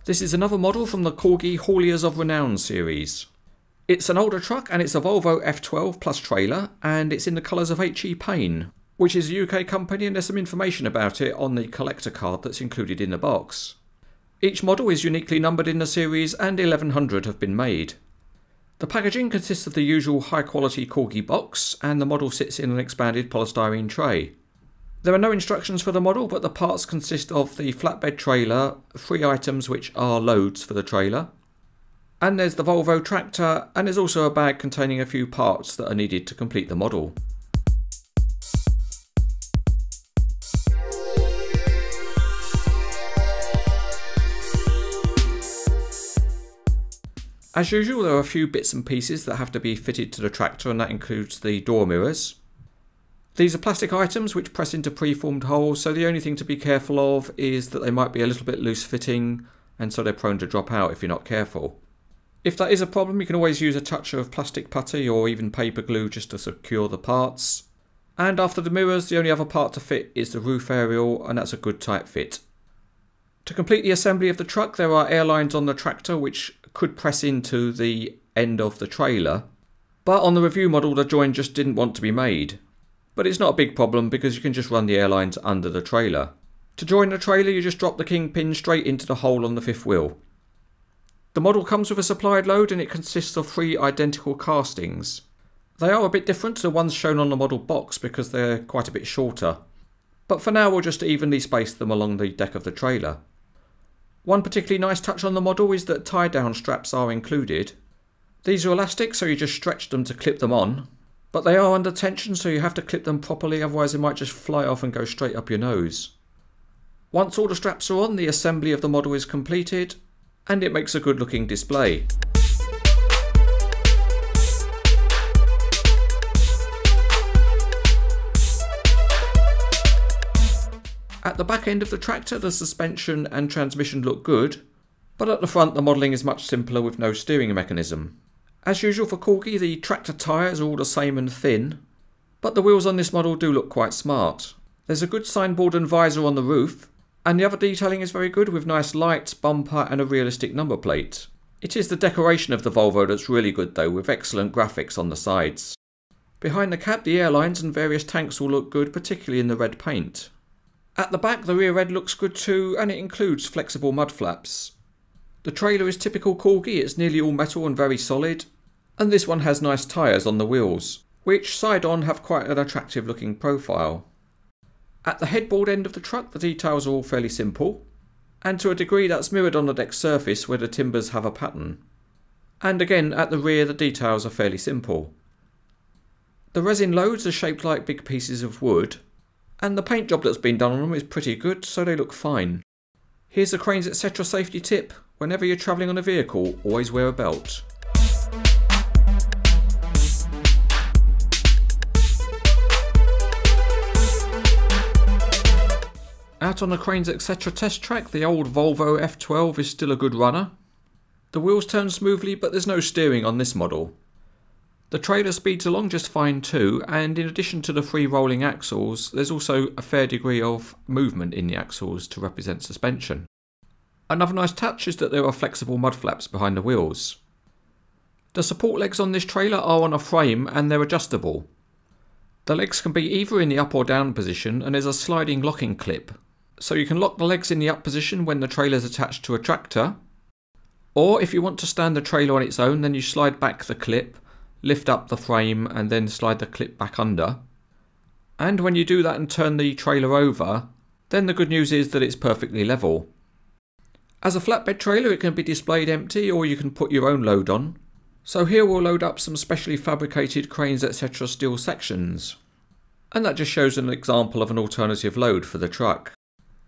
This is another model from the Corgi Hauliers of Renown series. It's an older truck and it's a Volvo F12 plus trailer, and it's in the colours of HE Payne, which is a UK company, and there's some information about it on the collector card that's included in the box. Each model is uniquely numbered in the series and 1100 have been made. The packaging consists of the usual high quality Corgi box, and the model sits in an expanded polystyrene tray. There are no instructions for the model, but the parts consist of the flatbed trailer, 3 items which are loads for the trailer, and there's the Volvo tractor, and there's also a bag containing a few parts that are needed to complete the model. As usual, there are a few bits and pieces that have to be fitted to the tractor, and that includes the door mirrors. These are plastic items which press into preformed holes, so the only thing to be careful of is that they might be a little bit loose fitting, and so they're prone to drop out if you're not careful. If that is a problem, you can always use a touch of plastic putty or even paper glue just to secure the parts. And after the mirrors, the only other part to fit is the roof aerial, and that's a good tight fit. To complete the assembly of the truck, there are airlines on the tractor which could press into the end of the trailer, but on the review model the join just didn't want to be made. But it's not a big problem because you can just run the airlines under the trailer. To join the trailer, you just drop the kingpin straight into the hole on the 5th wheel. The model comes with a supplied load, and it consists of 3 identical castings. They are a bit different to the ones shown on the model box because they're quite a bit shorter. But for now we'll just evenly space them along the deck of the trailer. One particularly nice touch on the model is that tie-down straps are included. These are elastic, so you just stretch them to clip them on. But they are under tension, so you have to clip them properly, otherwise they might just fly off and go straight up your nose. Once all the straps are on, the assembly of the model is completed, and it makes a good looking display. At the back end of the tractor, the suspension and transmission look good, but at the front the modelling is much simpler with no steering mechanism. As usual for Corgi, the tractor tyres are all the same and thin, but the wheels on this model do look quite smart. There's a good signboard and visor on the roof, and the other detailing is very good with nice lights, bumper and a realistic number plate. It is the decoration of the Volvo that's really good though, with excellent graphics on the sides. Behind the cab, the airlines and various tanks all look good, particularly in the red paint. At the back, the rear end looks good too, and it includes flexible mud flaps. The trailer is typical Corgi, it's nearly all metal and very solid, and this one has nice tyres on the wheels, which side on have quite an attractive looking profile. At the headboard end of the truck, the details are all fairly simple, and to a degree that's mirrored on the deck surface where the timbers have a pattern. And again, at the rear the details are fairly simple. The resin loads are shaped like big pieces of wood, and the paint job that's been done on them is pretty good, so they look fine. Here's a CranesEtcTV safety tip: whenever you're travelling on a vehicle, always wear a belt. Out on the CranesEtcTV test track, the old Volvo F12 is still a good runner. The wheels turn smoothly, but there's no steering on this model. The trailer speeds along just fine too, and in addition to the 3 rolling axles, there's also a fair degree of movement in the axles to represent suspension. Another nice touch is that there are flexible mud flaps behind the wheels. The support legs on this trailer are on a frame and they're adjustable. The legs can be either in the up or down position, and there's a sliding locking clip. So you can lock the legs in the up position when the trailer is attached to a tractor, or if you want to stand the trailer on its own, then you slide back the clip, lift up the frame and then slide the clip back under. And when you do that and turn the trailer over, then the good news is that it's perfectly level. As a flatbed trailer, it can be displayed empty, or you can put your own load on. So here we'll load up some specially fabricated CranesEtcTV steel sections. And that just shows an example of an alternative load for the truck.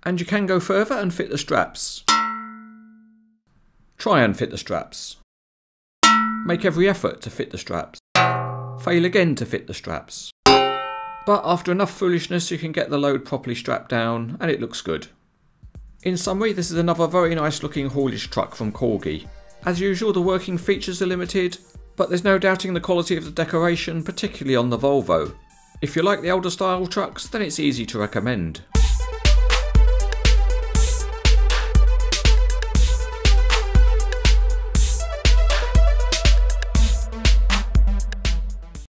And you can go further and fit the straps. Try and fit the straps. Make every effort to fit the straps. Fail again to fit the straps. But after enough foolishness you can get the load properly strapped down and it looks good. In summary, this is another very nice looking haulage truck from Corgi. As usual, the working features are limited, but there's no doubting the quality of the decoration, particularly on the Volvo. If you like the older style trucks, then it's easy to recommend.